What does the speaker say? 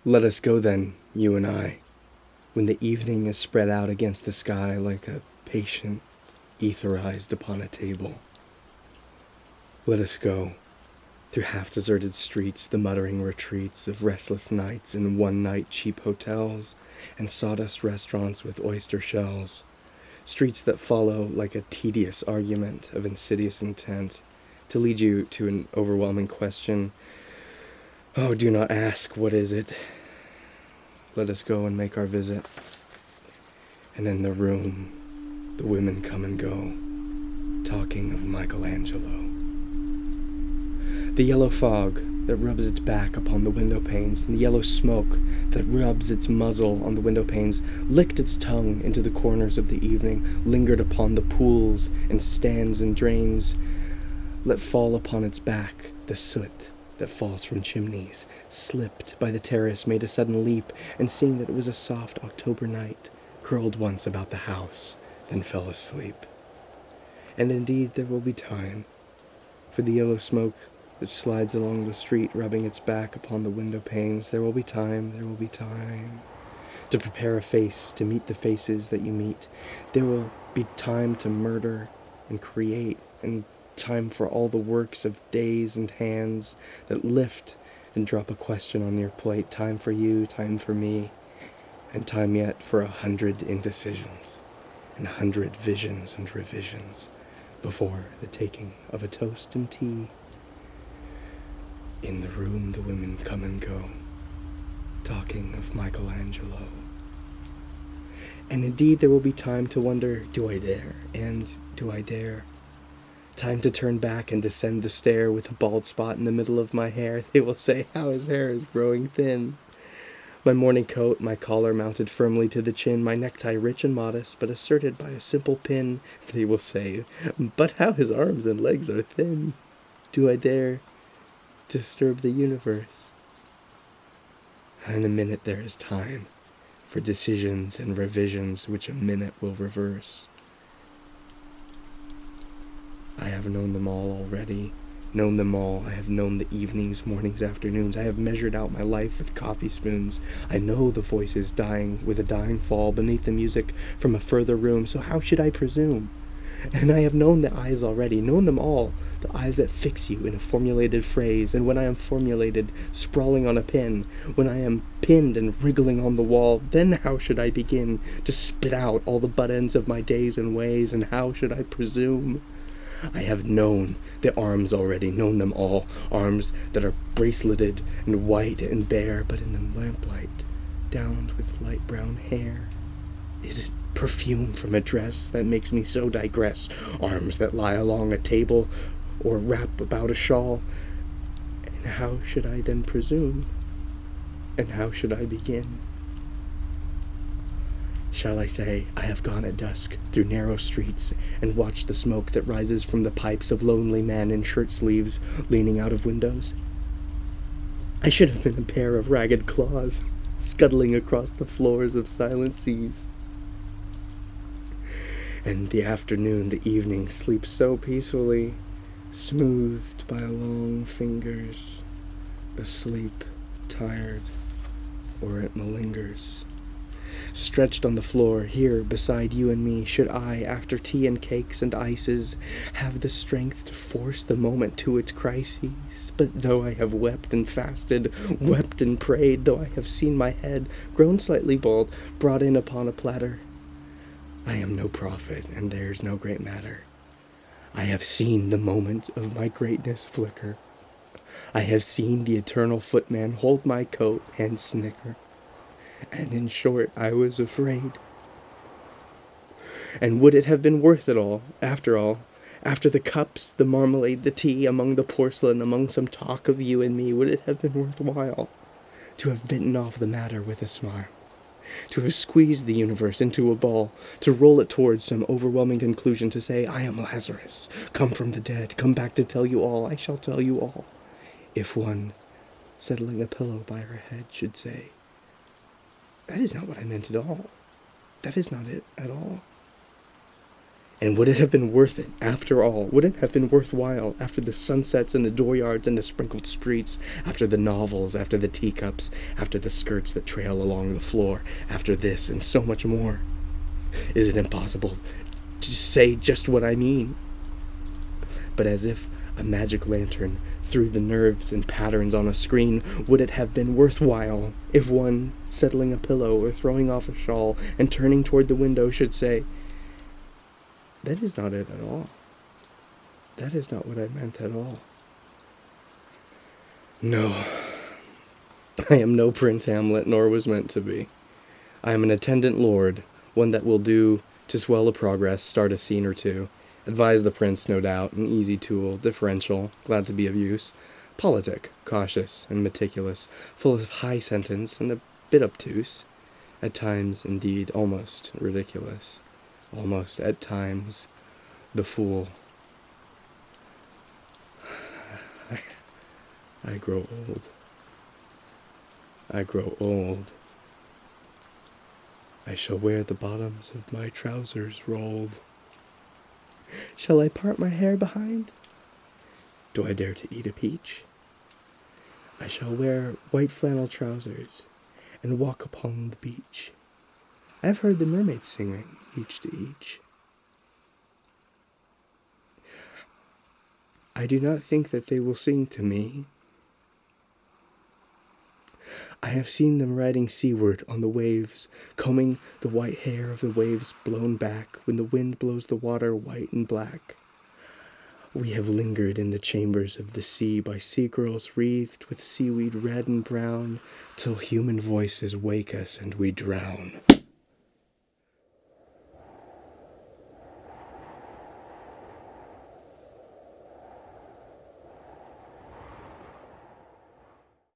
Let us go then, you and I, when the evening is spread out against the sky like a patient etherized upon a table. Let us go through half-deserted streets, the muttering retreats of restless nights in one-night cheap hotels and sawdust restaurants with oyster shells, streets that follow like a tedious argument of insidious intent to lead you to an overwhelming question. Oh, do not ask, what is it? Let us go and make our visit. And in the room, the women come and go, talking of Michelangelo. The yellow fog that rubs its back upon the window panes, and the yellow smoke that rubs its muzzle on the window panes, licked its tongue into the corners of the evening, lingered upon the pools and stands and drains, let fall upon its back the soot that falls from chimneys, slipped by the terrace, made a sudden leap, and seeing that it was a soft October night, curled once about the house, then fell asleep. And indeed there will be time, for the yellow smoke that slides along the street, rubbing its back upon the window panes, there will be time to prepare a face to meet the faces that you meet. There will be time to murder and create, and time for all the works of days and hands that lift and drop a question on your plate. Time for you, time for me, and time yet for 100 indecisions and 100 visions and revisions before the taking of a toast and tea. In the room the women come and go, talking of Michelangelo. And indeed there will be time to wonder, do I dare? And do I dare? Time to turn back and descend the stair with a bald spot in the middle of my hair. They will say how his hair is growing thin. My morning coat, my collar mounted firmly to the chin, my necktie rich and modest, but asserted by a simple pin. They will say, but how his arms and legs are thin. Do I dare disturb the universe? In a minute there is time for decisions and revisions which a minute will reverse. I have known them all already, known them all. I have known the evenings, mornings, afternoons. I have measured out my life with coffee spoons. I know the voices dying with a dying fall beneath the music from a further room, so how should I presume? And I have known the eyes already, known them all, the eyes that fix you in a formulated phrase, and when I am formulated, sprawling on a pin, when I am pinned and wriggling on the wall, then how should I begin to spit out all the butt ends of my days and ways, and how should I presume? I have known the arms already, known them all, arms that are braceleted and white and bare, but in the lamplight, downed with light brown hair. Is it perfume from a dress that makes me so digress? Arms that lie along a table or wrap about a shawl. And how should I then presume? And how should I begin? Shall I say, I have gone at dusk through narrow streets and watched the smoke that rises from the pipes of lonely men in shirt sleeves leaning out of windows? I should have been a pair of ragged claws scuttling across the floors of silent seas. And the afternoon, the evening sleeps so peacefully, smoothed by long fingers, asleep, tired, or it malingers. Stretched on the floor, here beside you and me, should I, after tea and cakes and ices, have the strength to force the moment to its crises? But though I have wept and fasted, wept and prayed, though I have seen my head, grown slightly bald, brought in upon a platter, I am no prophet, and there's no great matter. I have seen the moment of my greatness flicker. I have seen the eternal footman hold my coat and snicker. And in short, I was afraid. And would it have been worth it all, after the cups, the marmalade, the tea, among the porcelain, among some talk of you and me, would it have been worthwhile to have bitten off the matter with a smile, to have squeezed the universe into a ball, to roll it towards some overwhelming conclusion, to say, I am Lazarus, come from the dead, come back to tell you all, I shall tell you all, if one, settling a pillow by her head, should say, that is not what I meant at all. That is not it at all. And would it have been worth it, after all? Would it have been worthwhile, after the sunsets and the dooryards and the sprinkled streets, after the novels, after the teacups, after the skirts that trail along the floor, after this and so much more? Is it impossible to say just what I mean? But as if a magic lantern through the nerves and patterns on a screen, would it have been worthwhile if one, settling a pillow or throwing off a shawl and turning toward the window, should say, "That is not it at all. That is not what I meant at all. No, I am no Prince Hamlet, nor was meant to be. I am an attendant lord, one that will do to swell a progress, start a scene or two, advise the prince, no doubt, an easy tool, differential, glad to be of use, politic, cautious, and meticulous, full of high sentence, and a bit obtuse, at times, indeed, almost ridiculous, almost, at times, the fool. I grow old. I grow old. I shall wear the bottoms of my trousers rolled. Shall I part my hair behind? Do I dare to eat a peach? I shall wear white flannel trousers and walk upon the beach. I've heard the mermaids singing, each to each. I do not think that they will sing to me. I have seen them riding seaward on the waves, combing the white hair of the waves blown back when the wind blows the water white and black. We have lingered in the chambers of the sea by sea-girls wreathed with seaweed red and brown, till human voices wake us and we drown.